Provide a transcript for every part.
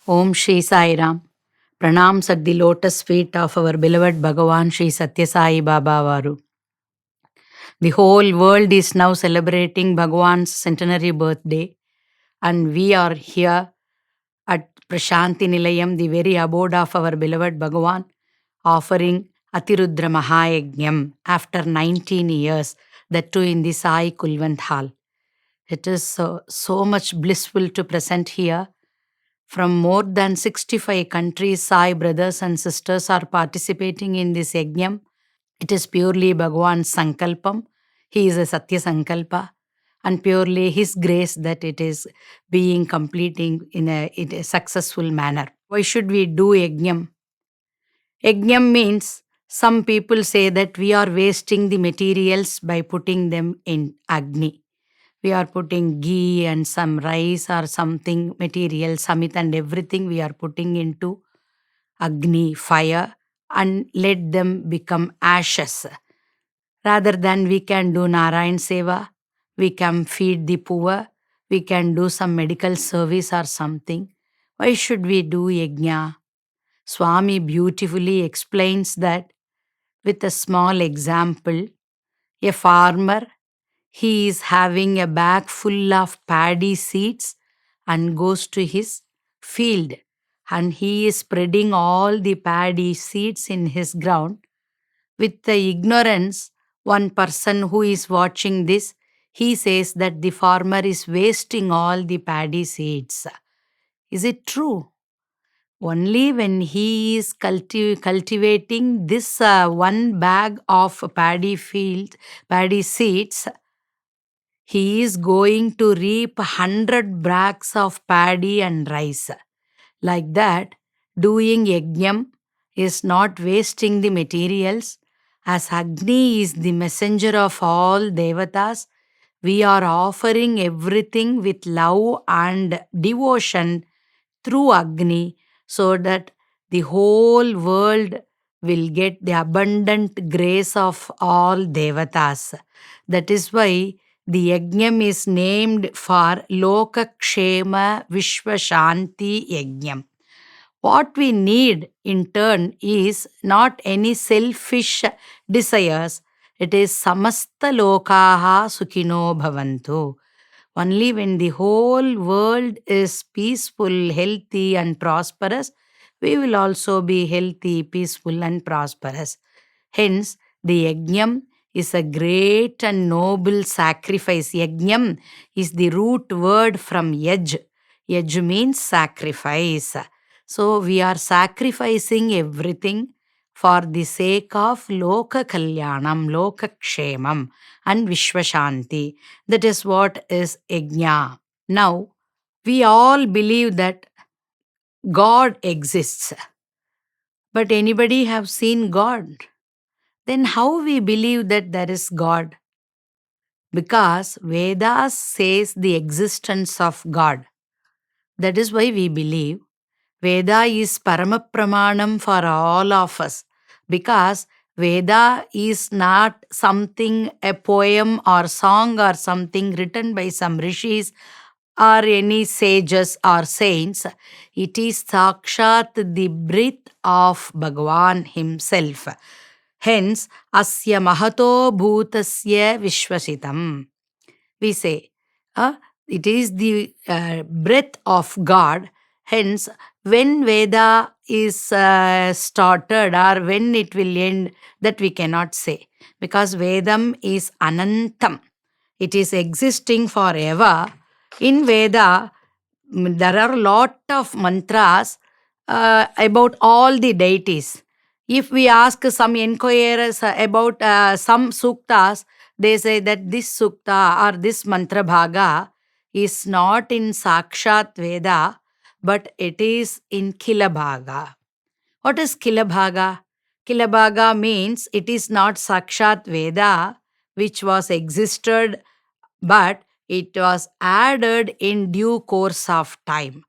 Om Shri Sai Ram. Pranams at the lotus feet of our beloved Bhagawan Shri Sathya Sai Baba Varu. The whole world is now celebrating Bhagawan's centenary birthday, and we are here at Prasanthi Nilayam, the very abode of our beloved Bhagawan, offering Ati Rudra Maha Yajna after 19 years, that too in the Sai Kulwant Hall. It is so much blissful to present here. From more than 65 countries, Sai brothers and sisters are participating in this yajnam. It is purely Bhagavan's sankalpam. He is a Satya Sankalpa, and purely His grace that it is being completing in a successful manner. Why should we do yajnam? Yajnam means some people say that we are wasting the materials by putting them in Agni. We are putting ghee and some rice or something material, samit and everything we are putting into Agni, fire, and let them become ashes. Rather than we can do Narayan Seva, we can feed the poor, we can do some medical service or something. Why should we do yajna? Swami beautifully explains that with a small example. A farmer, he is having a bag full of paddy seeds and goes to his field, and he is spreading all the paddy seeds in his ground. With the ignorance, one person who is watching this, he says that the farmer is wasting all the paddy seeds. Is it true? Only when he is cultivating this one bag of paddy seeds, he is going to reap 100 bags of paddy and rice. Like that, doing yajnam is not wasting the materials. As Agni is the messenger of all devatas, we are offering everything with love and devotion through Agni, so that the whole world will get the abundant grace of all devatas. That is why the yajnam is named for Lokakshema Vishwashanti Yajnam. What we need in turn is not any selfish desires. It is samasta lokaha sukhino bhavantu. Only when the whole world is peaceful, healthy, and prosperous, we will also be healthy, peaceful, and prosperous. Hence, the yajnam is a great and noble sacrifice. Yajnam is the root word from yaj. Yaj means sacrifice. So, we are sacrificing everything for the sake of Loka Kalyanam, Loka Kshemam, and Vishwashanti. That is what is yajna. Now, we all believe that God exists. But anybody have seen God? Then how we believe that there is God? Because Vedas says the existence of God. That is why we believe. Veda is Paramapramanam for all of us, because Veda is not something, a poem or song or something written by some rishis or any sages or saints. It is Sakshat, the breath of Bhagavan himself. Hence, Asya Mahato Bhutasya Vishwasitam. We say, it is the breath of God. Hence, when Veda is started or when it will end, that we cannot say. Because Vedam is Anantam. It is existing forever. In Veda, there are a lot of mantras about all the deities. If we ask some inquirers about some suktas, they say that this sukta or this mantra bhaga is not in Sakshat Veda, but it is in Kilabhaga. What is Kilabhaga? Kilabhaga means it is not Sakshat Veda, which was existed, but it was added in due course of time.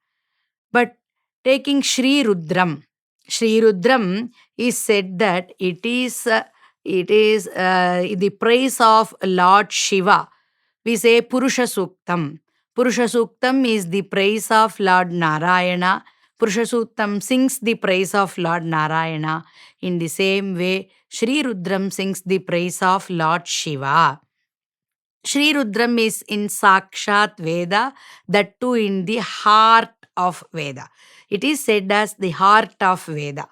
But taking Sri Rudram, Sri Rudram is said that it is the praise of Lord Shiva. We say Purusha Suktam. Purusha Suktam is the praise of Lord Narayana. Purushasuttam sings the praise of Lord Narayana. In the same way, Sri Rudram sings the praise of Lord Shiva. Sri Rudram is in Sakshat Veda, that too in the heart of Veda. It is said as the heart of Veda.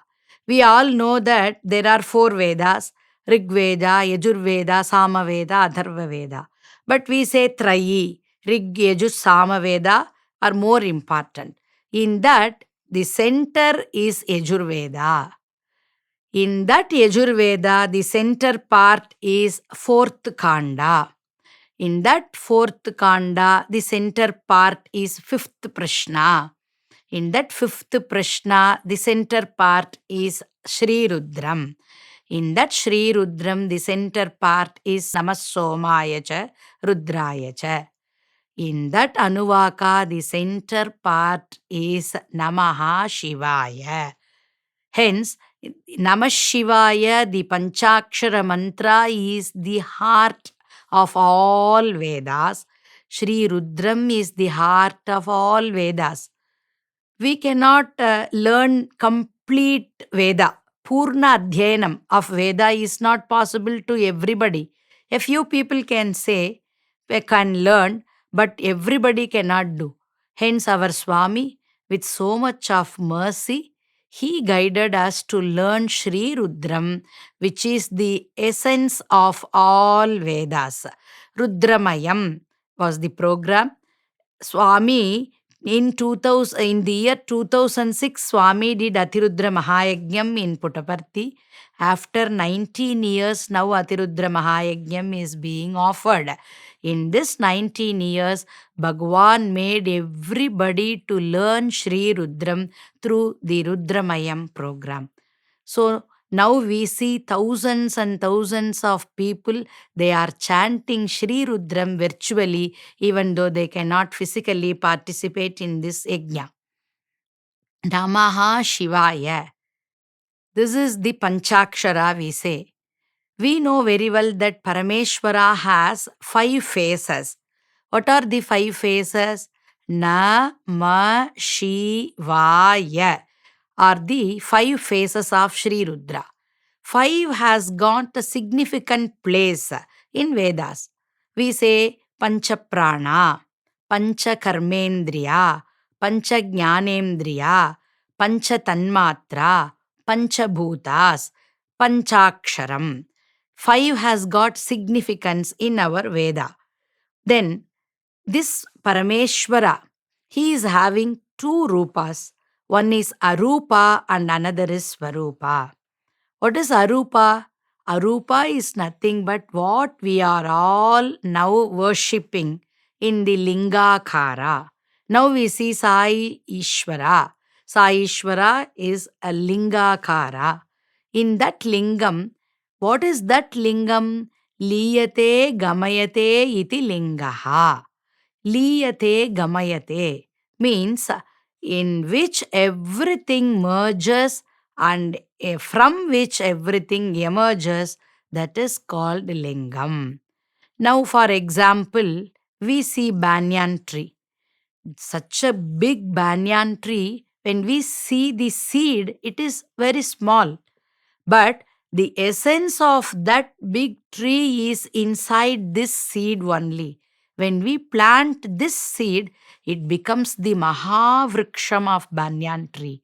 We all know that there are four Vedas: Rig Veda, Yajur Veda, Sama Veda, Atharva Veda. But we say Trayi, Rig, Yajur, Sama Veda are more important. In that, the center is Yajur Veda. In that Yajur Veda, the center part is fourth Kanda. In that fourth Kanda, the center part is fifth Prashna. In that fifth Prashna, the center part is Sri Rudram. In that Sri Rudram, the center part is Namasomaya cha, Rudraya cha. In that Anuvaka, the center part is Namaha Shivaya. Hence, Namah Shivaya, the Panchakshara mantra, is the heart of all Vedas. Sri Rudram is the heart of all Vedas. We cannot learn complete Veda. Purna Adhyanam of Veda is not possible to everybody. A few people can say, they can learn, but everybody cannot do. Hence, our Swami, with so much of mercy, he guided us to learn Sri Rudram, which is the essence of all Vedas. Rudramayam was the program. Swami, in the year 2006, Swami did Ati Rudra Maha Yajnam in Puttaparthi. After 19 years, now Ati Rudra Maha Yajnam is being offered. In this 19 years, Bhagawan made everybody to learn Sri Rudram through the Rudramayam program. So now we see thousands and thousands of people, they are chanting Sri Rudram virtually, even though they cannot physically participate in this yajna. Namaha Shivaya. This is the Panchakshara we say. We know very well that Parameshwara has 5 faces. What are the 5 faces? Na, Ma, Shivaya are the 5 faces of Sri Rudra. 5 has got a significant place in Vedas. We say Pancha Prana, Pancha Karmendriya, Pancha Jnanendriya, Pancha Tanmatra, Pancha Bhutas, Panchaksharam. 5 has got significance in our Veda. Then this Parameshwara, he is having 2 rupas. One is Arupa and another is Swarupa. What is Arupa? Arupa is nothing but what we are all now worshipping in the Lingakara. Now we see Sai Ishvara. Sai Ishvara is a Lingakara. In that Lingam, what is that Lingam? Liyate Gamayate iti Lingaha. Liyate Gamayate means in which everything merges and from which everything emerges, that is called lingam. Now, for example, we see banyan tree. Such a big banyan tree, when we see the seed, it is very small. But the essence of that big tree is inside this seed only. When we plant this seed, it becomes the Mahavriksham of banyan tree.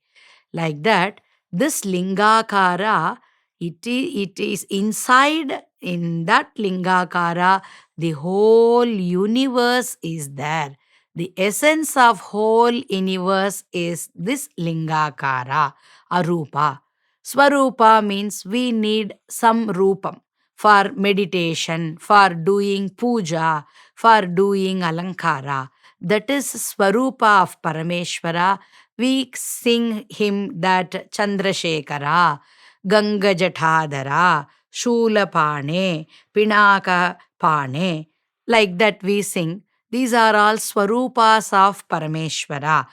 Like that, this Lingakara, it is inside, in that Lingakara, the whole universe is there. The essence of whole universe is this Lingakara, Arupa. Swarupa means we need some rupam for meditation, for doing puja, for doing alankara. That is Swarupa of Parameshwara. We sing him that Chandrasekhara, Ganga Jathadhara, Shulapane, Pinaka Pane. Like that we sing. These are all Swarupas of Parameshwara.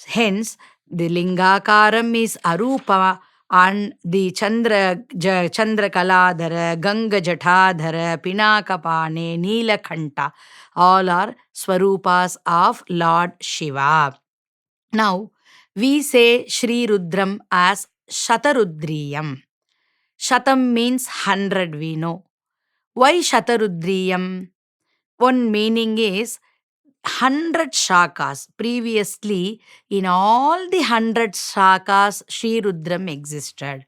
Hence, the Lingakaram is Arupa and the Chandra-Kaladhara, Ganga Jathadhara, Pinakapane, Neelakanta, all are Swarupas of Lord Shiva. Now, We say Sri Rudram as Shatarudriyam. Shatam means 100, we know. Why Shatarudriyam? One meaning is 100 shakas. Previously, in all the 100 shakas, Sri Rudram existed.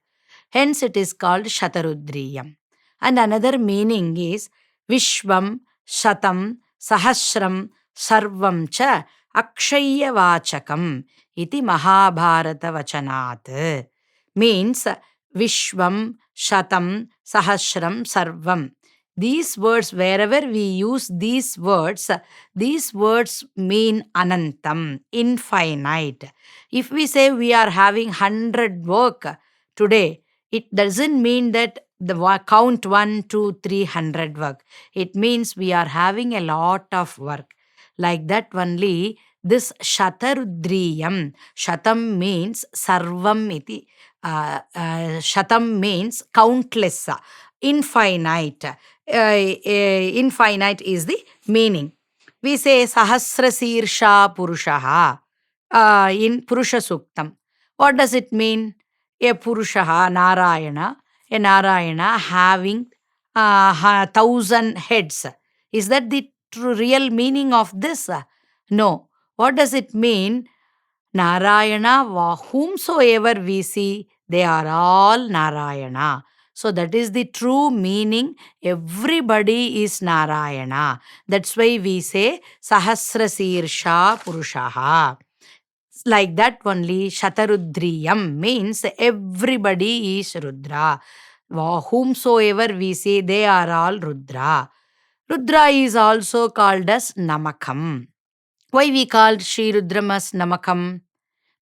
Hence, it is called Shatarudriyam. And another meaning is Vishwam, Shatam, Sahasram, Sarvam cha Akshaya Vachakam iti Mahabharata Vachanat. Means Vishwam, Shatam, Sahasram, Sarvam. These words, wherever we use these words mean Anantam, infinite. If we say we are having 100 work today, it doesn't mean that the count 1, 2, 300 work. It means we are having a lot of work. Like that only, this Shatarudriyam, Shatam means Sarvam iti. Shatam means countless, infinite. Infinite is the meaning. We say Sahasrasirsha Purushaha in Purusha Suktam. What does it mean? A Purushaha, a Narayana having 1,000 heads. Is that the true real meaning of this? No. What does it mean? Narayana, whomsoever we see, they are all Narayana. So that is the true meaning. Everybody is Narayana. That's why we say Sahasrasirsha Purushaha. Like that only Shatarudriyam means everybody is Rudra. Whomsoever we see, they are all Rudra. Rudra is also called as Namakam. Why we called Sri Rudram as Namakam?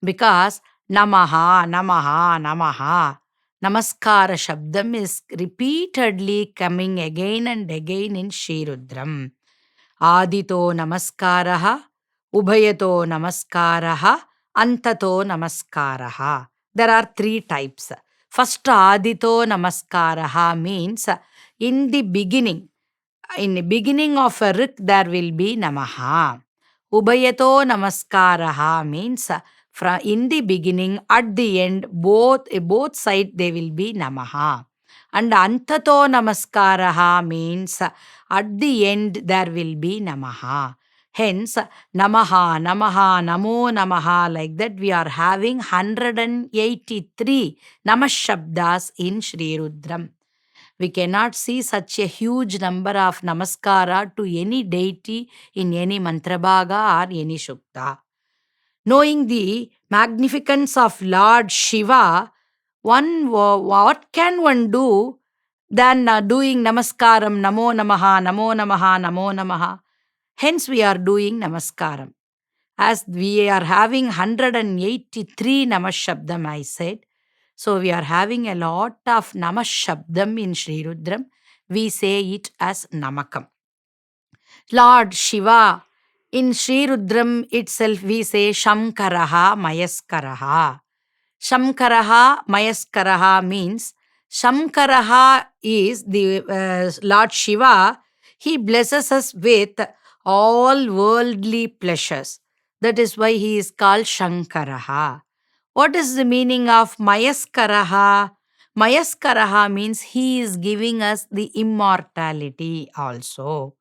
Because Namaha, Namaha, Namaha. Namaskara Shabdam is repeatedly coming again and again in Sri Rudram. Adito Namaskaraha, Ubhayato Namaskaraha, Antato Namaskaraha. There are 3 types. First, Adito Namaskaraha means in the beginning of a rit, there will be Namaha. Ubhayato Namaskaraha means from in the beginning, at the end, both sides there will be Namaha. And Antato Namaskaraha means at the end there will be Namaha. Hence, Namaha, Namaha, Namo Namaha, like that we are having 183 Namashabdas in Sri Rudram. We cannot see such a huge number of namaskara to any deity in any mantrabhaga or any shukta. Knowing the magnificence of Lord Shiva, what can one do than doing namaskaram, namo namaha, namo namaha, namo namaha. Hence we are doing namaskaram. As we are having 183 namashabdam, I said. So we are having a lot of namashabdam in Sri Rudram. We say it as namakam. Lord Shiva, in Sri Rudram itself we say Shamkaraha Mayaskaraha. Shamkaraha Mayaskaraha means Shamkaraha is the Lord Shiva. He blesses us with all worldly pleasures. That is why he is called Shankaraha. What is the meaning of Mayaskaraha? Mayaskaraha means he is giving us the immortality also.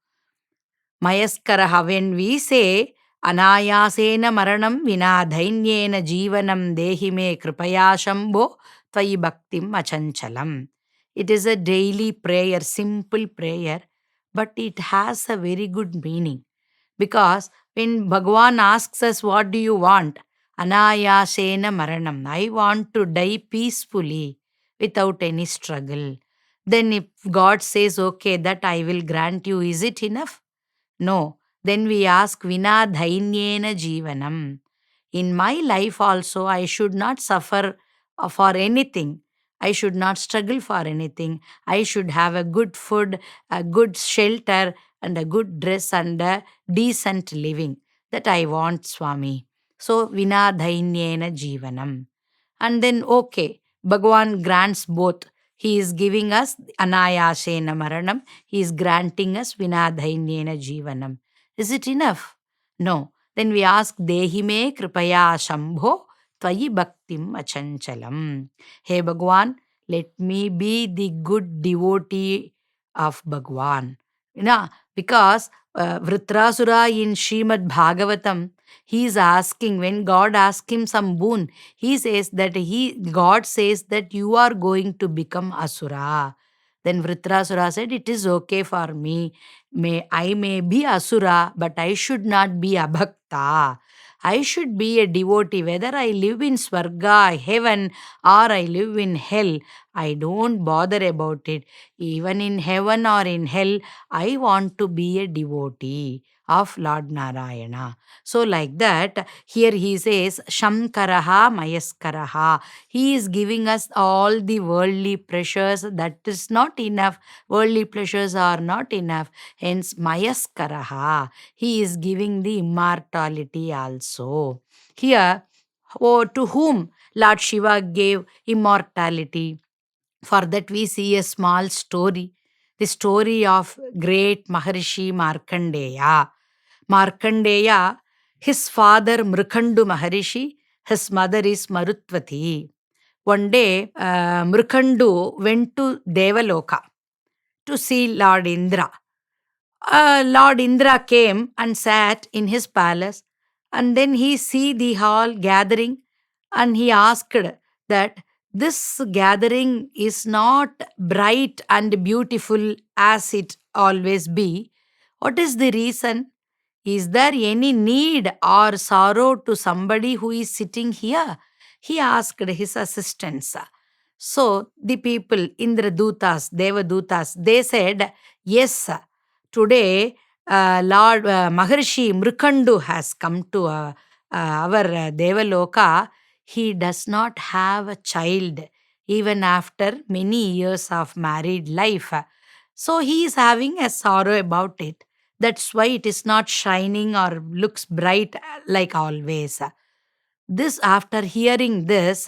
Mayaskaraha, when we say Anayasena Maranam Vina Dhainyena Jivanam Dehime Kripaya Shambho Tvayi Bhaktim Achanchalam. It is a daily prayer, simple prayer, but it has a very good meaning. Because when Bhagawan asks us, what do you want? Anayasena Maranam. I want to die peacefully without any struggle. Then if God says, okay, that I will grant you, is it enough? No. Then we ask Vina Dhainyena Jivanam. In my life also, I should not suffer for anything. I should not struggle for anything. I should have a good food, a good shelter, and a good dress and a decent living. That I want, Swami. So, Vina Dhainyena Jivanam. And then, okay, Bhagavan grants both. He is giving us Anayasena Maranam. He is granting us Vinadhainyena Jivanam. Is it enough? No. Then we ask Dehime Kripaya Shambho tvayi bhaktim achanchalam. Hey Bhagawan, let me be the good devotee of Bhagawan. Because Vritrasura in Srimad Bhagavatam, he is asking, when God asks him some boon, God says that you are going to become Asura. Then Vritrasura said, it is okay for me. I may be Asura, but I should not be Abhakta. I should be a devotee, whether I live in Swarga, heaven, or I live in hell. I don't bother about it. Even in heaven or in hell, I want to be a devotee of Lord Narayana. So, like that, here he says, Shamkaraha Mayaskaraha. He is giving us all the worldly pleasures. That is not enough. Worldly pleasures are not enough. Hence, Mayaskaraha. He is giving the immortality also. Here, to whom Lord Shiva gave immortality? For that, we see a small story, the story of great Maharishi Markandeya. Markandeya, his father Mrikandu Maharishi, his mother is Marutvati. One day, Mrikandu went to Devaloka to see Lord Indra. Lord Indra came and sat in his palace, and then he see the hall gathering, and he asked that this gathering is not bright and beautiful as it always be. What is the reason? Is there any need or sorrow to somebody who is sitting here? He asked his assistants. So the people, Indradutas, Devadutas, they said, yes, today Lord Maharshi Mrikandu has come to our Devaloka. He does not have a child even after many years of married life. So he is having a sorrow about it. That's why it is not shining or looks bright like always. This, after hearing this,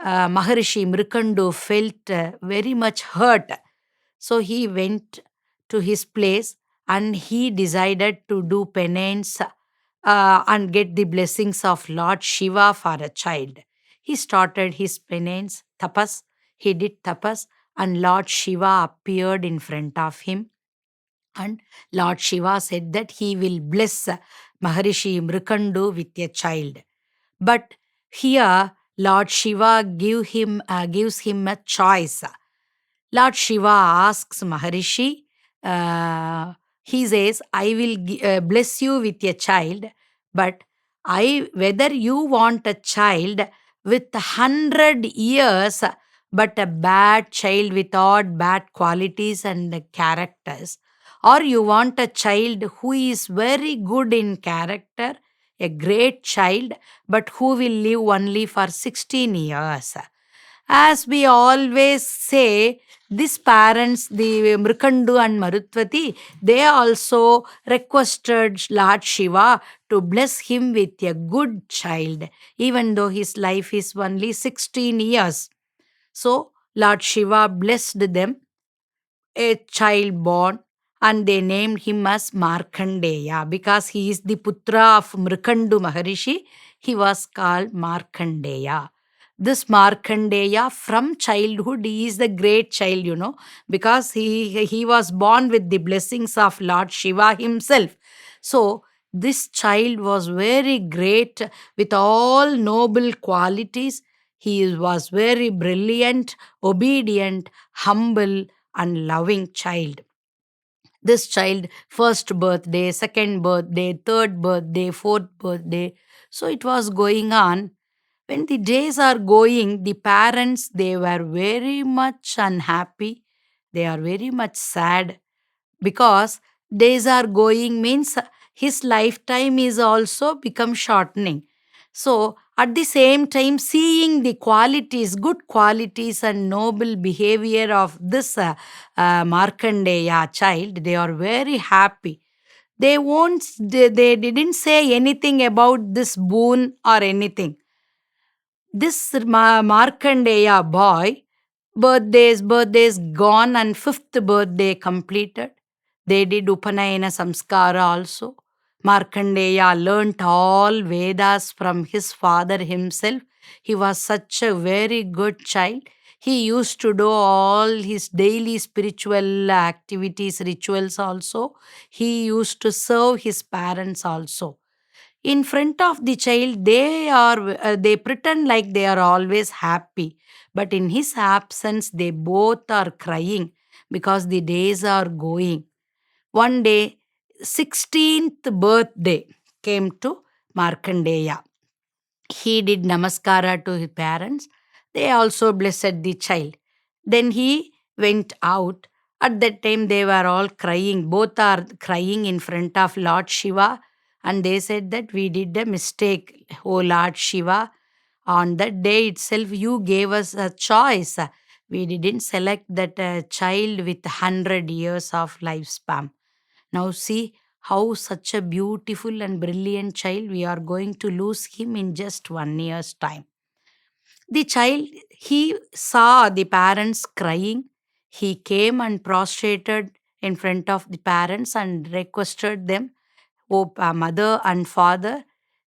Maharishi Mrikandu felt very much hurt. So he went to his place and he decided to do penance and get the blessings of Lord Shiva for a child. He started his penance, tapas. He did tapas, and Lord Shiva appeared in front of him. And Lord Shiva said that he will bless Maharishi Mrikandu with a child. But here, Lord Shiva gives him a choice. Lord Shiva asks Maharishi, he says, I will bless you with a child, but whether you want a child with 100 years, but a bad child without bad qualities and characters, or you want a child who is very good in character, a great child, but who will live only for 16 years. As we always say, these parents, the Mrikandu and Marutvati, they also requested Lord Shiva to bless him with a good child, even though his life is only 16 years. So, Lord Shiva blessed them, a child born, and they named him as Markandeya because he is the putra of Mrikandu Maharishi. He was called Markandeya. This Markandeya from childhood, he is the great child, because he was born with the blessings of Lord Shiva himself. So, this child was very great with all noble qualities. He was very brilliant, obedient, humble, and loving child. This child, first birthday, second birthday, third birthday, fourth birthday. So it was going on. When the days are going, the parents, they were very much unhappy. They are very much sad because days are going means his lifetime is also become shortening. So at the same time, seeing the qualities, good qualities and noble behavior of this Markandeya child, they are very happy. They didn't say anything about this boon or anything. This Markandeya boy, birthdays gone, and fifth birthday completed. They did Upanayana Samskara also. Markandeya learnt all Vedas from his father himself. He was such a very good child. He used to do all his daily spiritual activities, rituals also. He used to serve his parents also. In front of the child, they pretend like they are always happy, but in his absence, they both are crying because the days are going. One day, 16th birthday came to Markandeya. He did namaskara to his parents. They also blessed the child. Then he went out. At that time, they were all crying. Both are crying in front of Lord Shiva. And they said that we did a mistake, oh Lord Shiva. On that day itself, you gave us a choice. We didn't select that child with 100 years of lifespan. Now see how such a beautiful and brilliant child, we are going to lose him in just 1 year's time. The child, he saw the parents crying. He came and prostrated in front of the parents and requested them, oh, mother and father,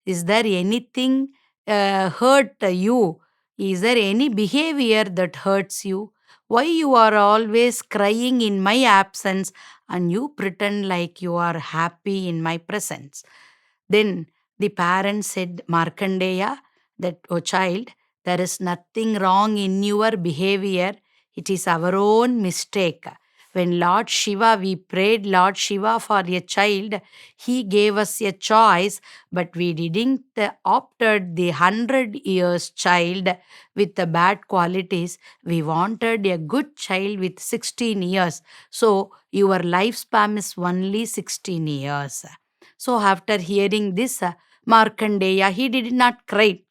is there anything hurt you? Is there any behavior that hurts you? Why you are always crying in my absence and you pretend like you are happy in my presence? Then the parents said, Markandeya, that, oh child, there is nothing wrong in your behavior. It is our own mistake. When Lord Shiva, we prayed Lord Shiva for a child, he gave us a choice, but we didn't opted the 100 years child with the bad qualities. We wanted a good child with 16 years. So your lifespan is only 16 years. So after hearing this, Markandeya, he did not cry.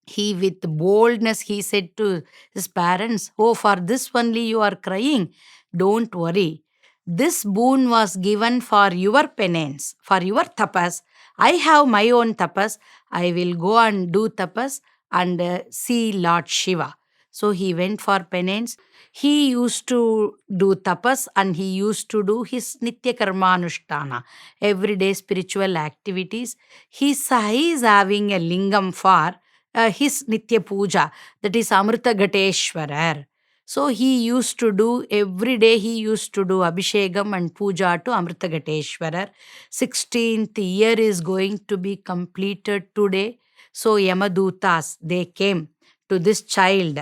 He, with boldness, he said to his parents, oh, for this only you are crying. Don't worry. This boon was given for your penance, for your tapas. I have my own tapas. I will go and do tapas and see Lord Shiva. So he went for penance. He used to do tapas and he used to do his nitya karmanushtana, everyday spiritual activities. He is having a lingam for his Nitya Puja, that is Amrita Gateshwarar. So he used to do every day, he used to do Abhishekam and Puja to Amrita Gateshwarar. 16th year is going to be completed today. So Yamadutas, they came to this child.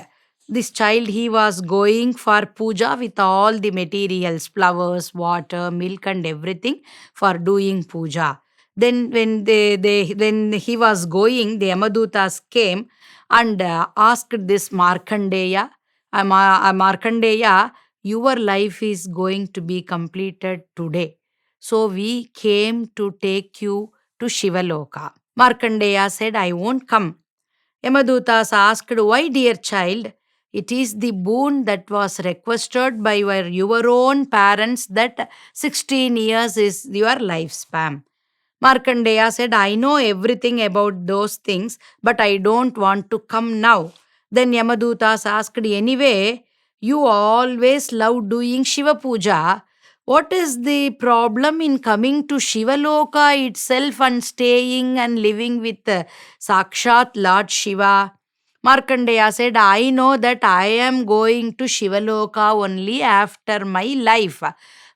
This child, he was going for puja with all the materials, flowers, water, milk, and everything for doing puja. Then when he was going, the Yamadutas came and asked this Markandeya, Markandeya, your life is going to be completed today. So we came to take you to Shivaloka. Markandeya said, I won't come. Yamadutas asked, why, dear child? It is the boon that was requested by your own parents that 16 years is your lifespan. Markandeya said, I know everything about those things, but I don't want to come now. Then Yamadutas asked, anyway, you always love doing Shiva Puja. What is the problem in coming to Shivaloka itself and staying and living with Sakshat Lord Shiva? Markandeya said, I know that I am going to Shivaloka only after my life,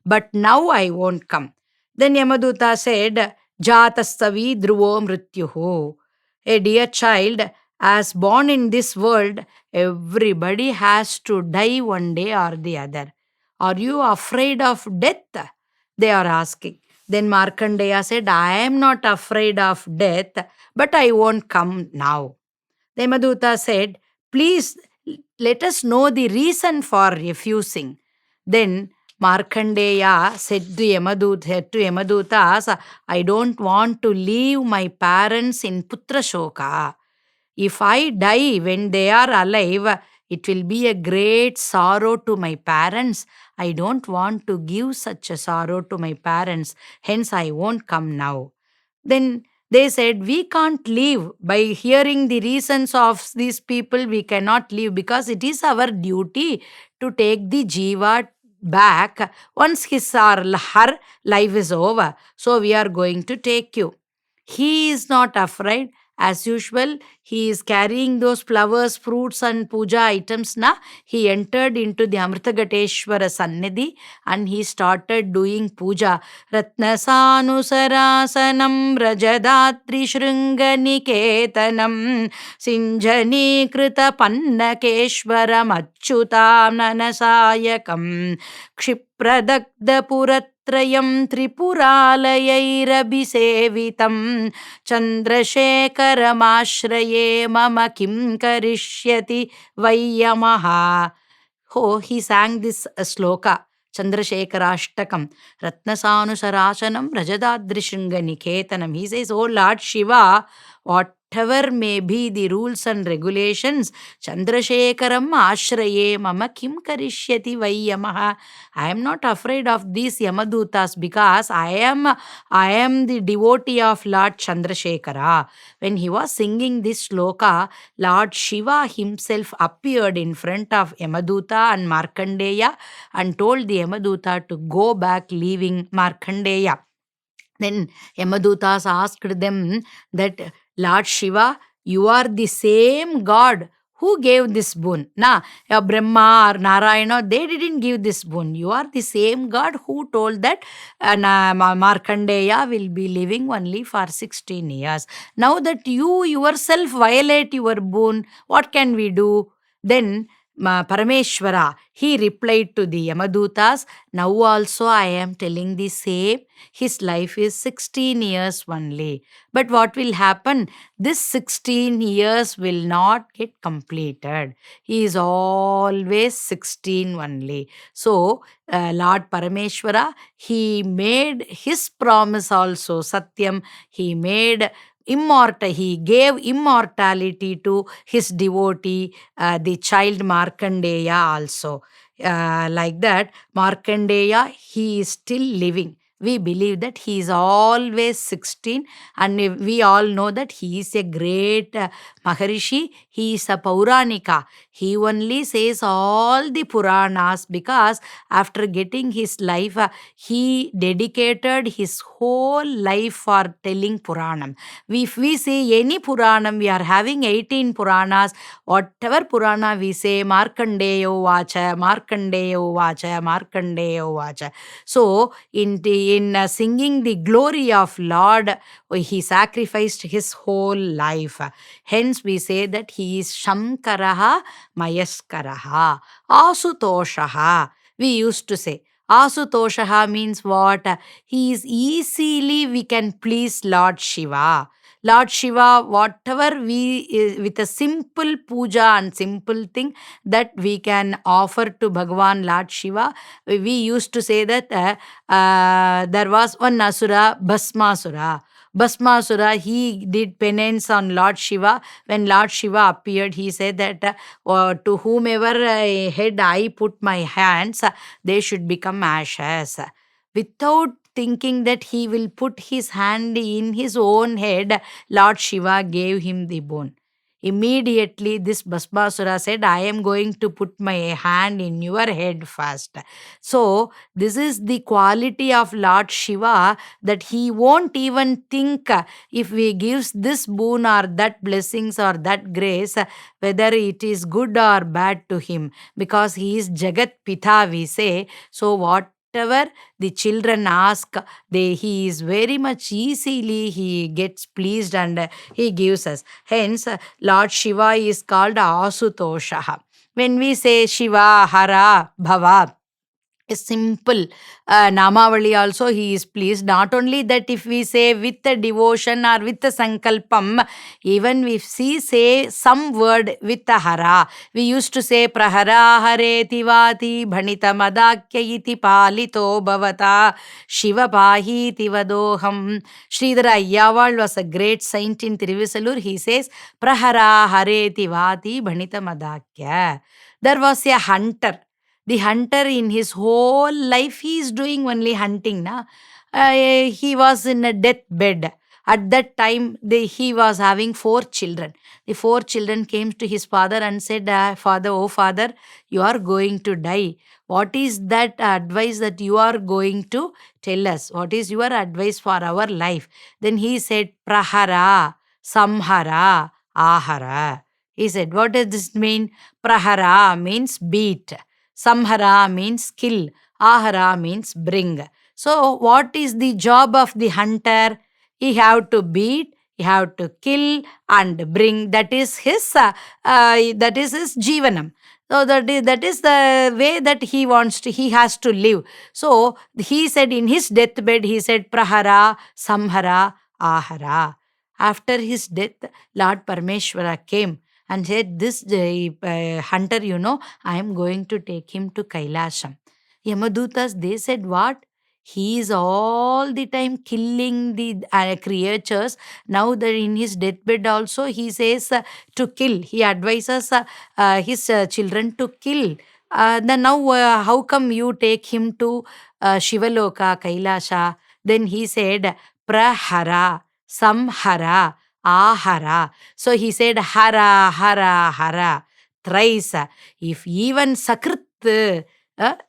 but now I won't come. Then Yamaduta said, Jatastavi dhruvo mrityuho. A dear child, as born in this world, everybody has to die one day or the other. Are you afraid of death? They are asking. Then Markandeya said, I am not afraid of death, but I won't come now. The Yamaduta said, please let us know the reason for refusing. Then Markandeya said to Yamadutas, I don't want to leave my parents in Putra Shoka. If I die when they are alive, it will be a great sorrow to my parents. I don't want to give such a sorrow to my parents. Hence, I won't come now. Then they said, we can't leave. By hearing the reasons of these people, we cannot leave because it is our duty to take the jiva back once his or her life is over. So we are going to take you. He is not afraid. As usual, he is carrying those flowers, fruits and puja items. He entered into the Amritagateshwara Sannidhi and he started doing puja. Ratnasanusarasanam Rajadatri Shrunganiketanam Sinjanikrita Pannakeshwaram Achyutam Nanasayakam Kshipradagdapurat Tripuralayairabhisevitam Chandrashekharamashraye mama kim karishyati vayyamaha. Oh, he sang this sloka, Chandrashekharashtakam, Ratnasanusarasanam Rajadadrishringaniketanam. He says, oh Lord Shiva, whatever may be the rules and regulations, Chandrashekharam ashraye mama kim karishyati vayyamaha. I am not afraid of these Yamadutas because I am the devotee of Lord Chandrasekhara. When he was singing this sloka, Lord Shiva himself appeared in front of Yamaduta and Markandeya and told the Yamaduta to go back leaving Markandeya. Then Yamadutas asked them that, Lord Shiva, you are the same God who gave this boon. Brahma or Narayana, they didn't give this boon. You are the same God who told that Markandeya will be living only for 16 years. Now that you yourself violate your boon, what can we do? Then Parameshwara, he replied to the Yamadutas, now also I am telling the same. His life is 16 years only. But what will happen? This 16 years will not get completed. He is always 16 only. So, Lord Parameshwara, he made his promise also, Satyam. He made he gave immortality to his devotee, the child Markandeya also. Like that, Markandeya, he is still living. We believe that he is always 16 and we all know that he is a great Maharishi. He is a Pauranika. He only says all the Puranas because after getting his life, he dedicated his whole life for telling Puranam. If we say any Puranam, we are having 18 Puranas. Whatever Purana we say, Markandeya Vacha, Markandeya Vacha, Markandeya Vacha. So, in singing the glory of Lord, he sacrificed his whole life. Hence, we say that he is Shamkaraha Mayaskaraha, Asutoshaha. We used to say, Asutoshaha means what? He is easily we can please Lord Shiva. Lord Shiva, whatever with a simple puja and simple thing that we can offer to Bhagavan Lord Shiva, we used to say that there was one Asura, Bhasmasura. Bhasmasura, he did penance on Lord Shiva. When Lord Shiva appeared, he said that to whomever head I put my hands, they should become ashes. Without thinking that he will put his hand in his own head, Lord Shiva gave him the boon. Immediately, this Bhasmasura said, I am going to put my hand in your head first. So, this is the quality of Lord Shiva, that he won't even think if we gives this boon or that blessings or that grace, whether it is good or bad to him, because he is Jagat Pitha, we say. So, whatever the children ask, he is very much easily he gets pleased and he gives us. Hence, Lord Shiva is called Asutoshaha. When we say Shiva, Hara, Bhava, a simple Namavali also he is pleased. Not only that, if we say with the devotion or with the sankalpam, even if we say some word with the hara, we used to say prahara hare tivati bhanita madakya iti palito bhavata shiva pahi tivadoham. Sridhara Ayyaval was a great saint in Tiruvisalur. He says prahara hare tivati bhanita madakya. There was a hunter. The hunter in his whole life, he is doing only hunting. He was in a deathbed. At that time, he was having 4 children. The 4 children came to his father and said, Father, oh father, you are going to die. What is that advice that you are going to tell us? What is your advice for our life? Then he said, Prahara. samhara, ahara. He said, what does this mean? Prahara means beat. Samhara means kill. Ahara means bring. So what is the job of the hunter? He have to beat, he have to kill and bring. That is his jivanam. So that is the way that he has to live. So he said in his deathbed, he said prahara, samhara, ahara. After his death, Lord Parmeshwara came and said, this hunter, I am going to take him to Kailasham. Yamadutas, they said, what? He is all the time killing the creatures. Now that in his deathbed also, he says to kill. He advises his children to kill. Then now, how come you take him to Shivaloka, Kailasha? Then he said, Prahara, Samhara, Ahara. So he said, Hara, Hara, Hara, thrice. If even Sakrit,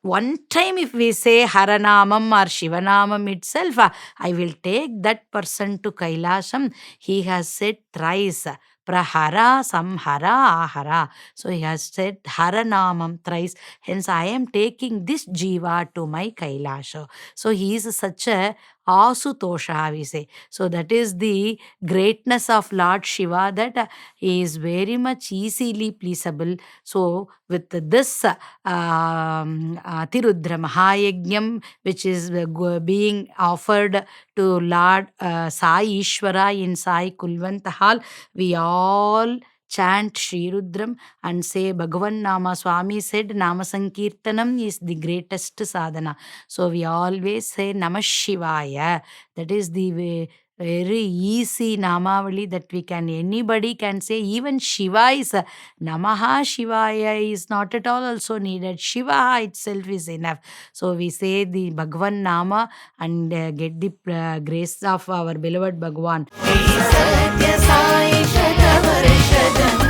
one time if we say Haranamam or Shivanamam itself, I will take that person to Kailasham. He has said thrice. Prahara, Samhara, Ahara. So he has said Haranamam thrice. Hence I am taking this Jiva to my Kailasha. So he is such a Asutosha, we say. So that is the greatness of Lord Shiva, that he is very much easily pleasable. So with this Ati Rudra Maha Yajna, which is being offered to Lord Sai Ishvara in Sai Kulvant Hall, we all chant Sri Rudram and say Bhagavan Nama. Swami said Nama Sankirtanam is the greatest sadhana. So we always say Namah Shivaya. That is the way, very easy namavali that anybody can say. Even Shiva is Namaha Shivaya is not at all also needed. Shiva itself is enough. So we say the Bhagavan Nama and get the grace of our beloved Bhagawan. Sathya Sai Shatavarshadam